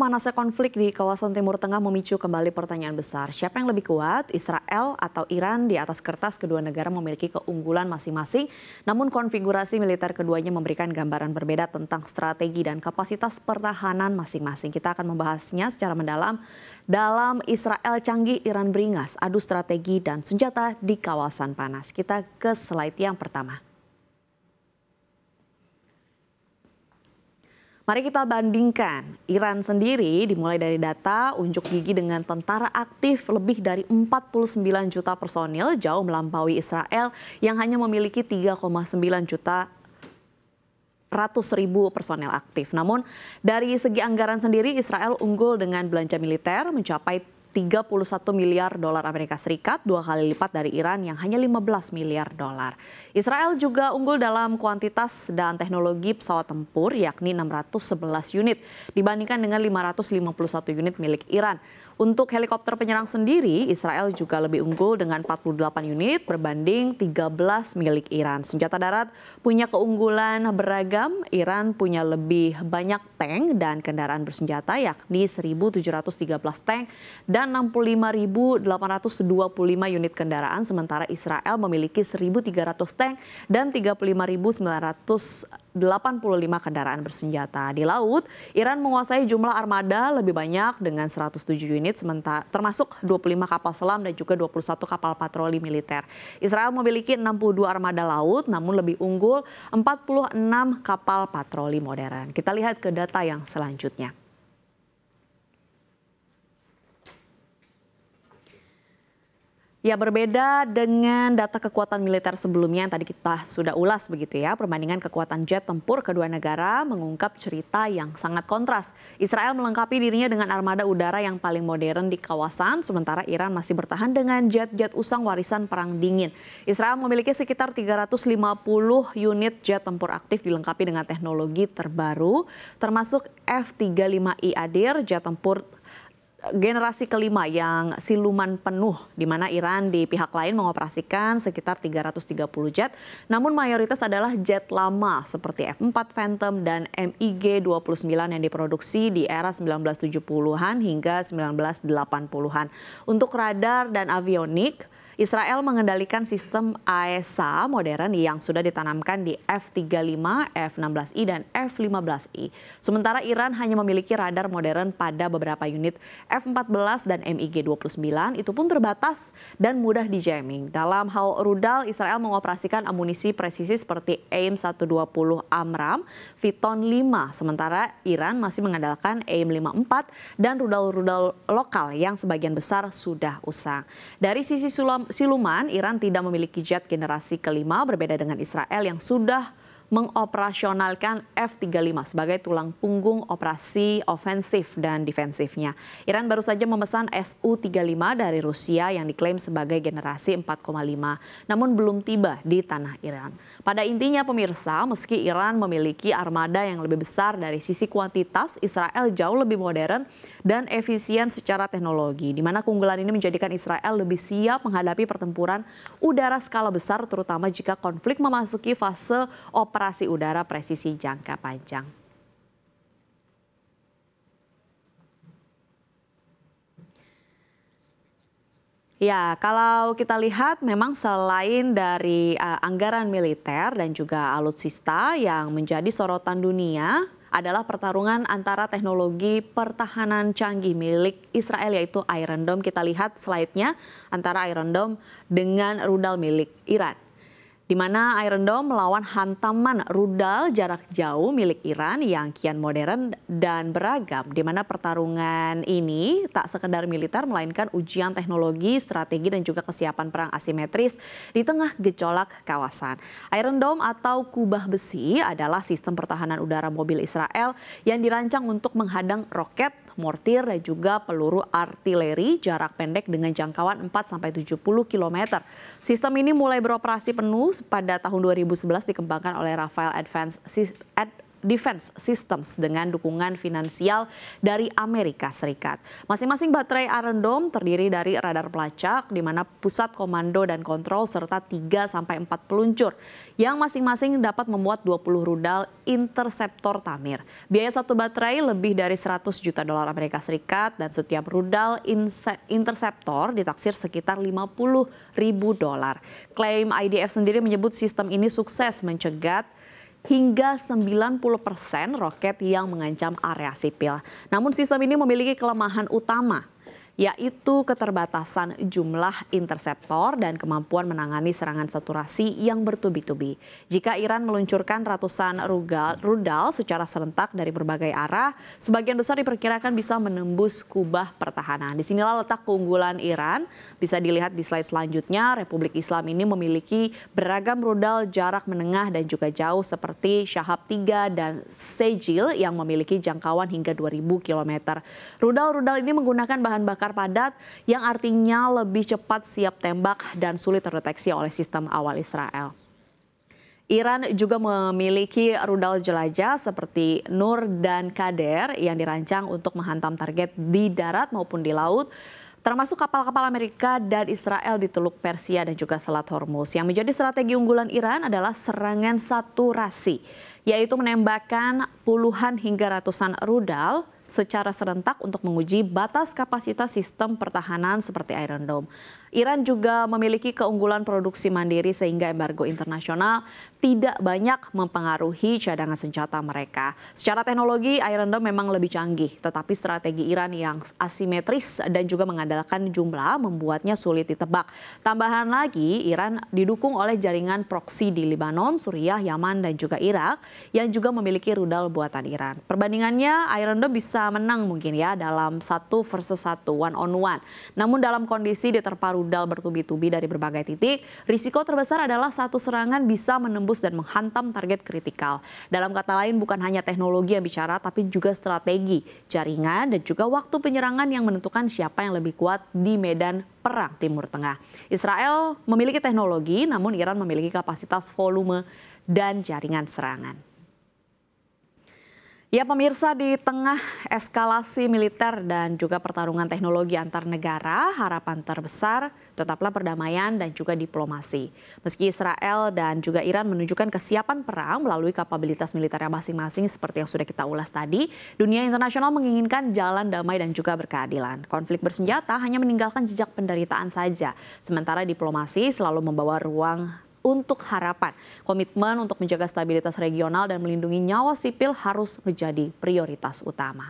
memanasnya konflik di kawasan Timur Tengah memicu kembali pertanyaan besar. Siapa yang lebih kuat, Israel atau Iran? Di atas kertas, kedua negara memiliki keunggulan masing-masing. Namun konfigurasi militer keduanya memberikan gambaran berbeda tentang strategi dan kapasitas pertahanan masing-masing. Kita akan membahasnya secara mendalam dalam Israel canggih, Iran beringas, adu strategi dan senjata di kawasan panas. Kita ke slide yang pertama. Mari kita bandingkan. Iran sendiri dimulai dari data unjuk gigi dengan tentara aktif lebih dari 49 juta personil, jauh melampaui Israel yang hanya memiliki 3,9 juta ribu personel aktif. Namun dari segi anggaran sendiri Israel unggul dengan belanja militer mencapai 31 miliar dolar Amerika Serikat, 2 kali lipat dari Iran yang hanya 15 miliar dolar. Israel juga unggul dalam kuantitas dan teknologi pesawat tempur, yakni 611 unit, dibandingkan dengan 551 unit milik Iran. Untuk helikopter penyerang sendiri, Israel juga lebih unggul dengan 48 unit berbanding 13 milik Iran. Senjata darat punya keunggulan beragam. Iran punya lebih banyak tank dan kendaraan bersenjata, yakni 1.713 tank dan 65.825 unit kendaraan, sementara Israel memiliki 1.300 tank dan 35.985 kendaraan bersenjata. Di laut, Iran menguasai jumlah armada lebih banyak dengan 107 unit, termasuk 25 kapal selam dan juga 21 kapal patroli militer. Israel memiliki 62 armada laut, namun lebih unggul 46 kapal patroli modern. Kita lihat ke data yang selanjutnya. Ya, berbeda dengan data kekuatan militer sebelumnya yang tadi kita sudah ulas begitu ya. Perbandingan kekuatan jet tempur kedua negara mengungkap cerita yang sangat kontras. Israel melengkapi dirinya dengan armada udara yang paling modern di kawasan, sementara Iran masih bertahan dengan jet-jet usang warisan Perang Dingin. Israel memiliki sekitar 350 unit jet tempur aktif dilengkapi dengan teknologi terbaru, termasuk F-35I Adir, jet tempur generasi kelima yang siluman penuh, di mana Iran di pihak lain mengoperasikan sekitar 330 jet, namun mayoritas adalah jet lama seperti F-4 Phantom dan MiG-29 yang diproduksi di era 1970-an hingga 1980-an. Untuk radar dan avionik, Israel mengendalikan sistem AESA modern yang sudah ditanamkan di F-35, F-16I, dan F-15I. Sementara Iran hanya memiliki radar modern pada beberapa unit F-14 dan MiG-29, itu pun terbatas dan mudah di-jamming. Dalam hal rudal, Israel mengoperasikan amunisi presisi seperti AIM-120 AMRAAM, Fiton 5, sementara Iran masih mengandalkan AIM-54 dan rudal-rudal lokal yang sebagian besar sudah usang. Dari sisi siluman, Iran tidak memiliki jet generasi kelima, berbeda dengan Israel yang sudah mengoperasionalkan F-35 sebagai tulang punggung operasi ofensif dan defensifnya. Iran baru saja memesan Su-35 dari Rusia yang diklaim sebagai generasi 4,5, namun belum tiba di tanah Iran. Pada intinya pemirsa, meski Iran memiliki armada yang lebih besar dari sisi kuantitas, Israel jauh lebih modern dan efisien secara teknologi, di mana keunggulan ini menjadikan Israel lebih siap menghadapi pertempuran udara skala besar, terutama jika konflik memasuki fase operasi udara presisi jangka panjang. Ya, kalau kita lihat memang selain dari anggaran militer dan juga alutsista yang menjadi sorotan dunia adalah pertarungan antara teknologi pertahanan canggih milik Israel yaitu Iron Dome. Kita lihat slide-nya antara Iron Dome dengan rudal milik Iran, di mana Iron Dome melawan hantaman rudal jarak jauh milik Iran yang kian modern dan beragam, di mana pertarungan ini tak sekedar militer melainkan ujian teknologi, strategi dan juga kesiapan perang asimetris di tengah gejolak kawasan. Iron Dome atau kubah besi adalah sistem pertahanan udara mobil Israel yang dirancang untuk menghadang roket, mortir dan juga peluru artileri jarak pendek dengan jangkauan 4-70 km. Sistem ini mulai beroperasi penuh pada tahun 2011 dikembangkan oleh Rafael Defense Systems dengan dukungan finansial dari Amerika Serikat. Masing-masing baterai Iron Dome terdiri dari radar pelacak, di mana pusat komando dan kontrol serta 3-4 peluncur yang masing-masing dapat memuat 20 rudal interceptor Tamir. Biaya satu baterai lebih dari 100 juta dolar Amerika Serikat dan setiap rudal interceptor ditaksir sekitar 50.000 dolar. Klaim IDF sendiri menyebut sistem ini sukses mencegat hingga 90% roket yang mengancam area sipil. Namun sistem ini memiliki kelemahan utama, yaitu keterbatasan jumlah interseptor dan kemampuan menangani serangan saturasi yang bertubi-tubi. Jika Iran meluncurkan ratusan rudal secara serentak dari berbagai arah, sebagian besar diperkirakan bisa menembus kubah pertahanan. Disinilah letak keunggulan Iran. Bisa dilihat di slide selanjutnya, Republik Islam ini memiliki beragam rudal jarak menengah dan juga jauh seperti Shahab 3 dan Sejil yang memiliki jangkauan hingga 2.000 km. Rudal-rudal ini menggunakan bahan bakar padat yang artinya lebih cepat siap tembak dan sulit terdeteksi oleh sistem awal Israel. Iran juga memiliki rudal jelajah seperti Nur dan Kader yang dirancang untuk menghantam target di darat maupun di laut, termasuk kapal-kapal Amerika dan Israel di Teluk Persia dan juga Selat Hormuz. Yang menjadi strategi unggulan Iran adalah serangan saturasi, yaitu menembakkan puluhan hingga ratusan rudal secara serentak untuk menguji batas kapasitas sistem pertahanan seperti Iron Dome. Iran juga memiliki keunggulan produksi mandiri sehingga embargo internasional tidak banyak mempengaruhi cadangan senjata mereka. Secara teknologi, Iron Dome memang lebih canggih, tetapi strategi Iran yang asimetris dan juga mengandalkan jumlah membuatnya sulit ditebak. Tambahan lagi, Iran didukung oleh jaringan proksi di Lebanon, Suriah, Yaman, dan juga Irak yang juga memiliki rudal buatan Iran. Perbandingannya, Iron Dome bisa menang mungkin ya dalam 1 versus 1, one on one. Namun dalam kondisi diterpa rudal bertubi-tubi dari berbagai titik, risiko terbesar adalah satu serangan bisa menembus dan menghantam target kritikal. Dalam kata lain, bukan hanya teknologi yang bicara, tapi juga strategi, jaringan, dan juga waktu penyerangan yang menentukan siapa yang lebih kuat di medan perang Timur Tengah. Israel memiliki teknologi, namun Iran memiliki kapasitas volume dan jaringan serangan. Ya pemirsa, di tengah eskalasi militer dan juga pertarungan teknologi antar negara, harapan terbesar tetaplah perdamaian dan juga diplomasi. Meski Israel dan juga Iran menunjukkan kesiapan perang melalui kapabilitas militernya masing-masing seperti yang sudah kita ulas tadi, dunia internasional menginginkan jalan damai dan juga berkeadilan. Konflik bersenjata hanya meninggalkan jejak penderitaan saja, sementara diplomasi selalu membawa ruang untuk harapan. Komitmen untuk menjaga stabilitas regional dan melindungi nyawa sipil harus menjadi prioritas utama.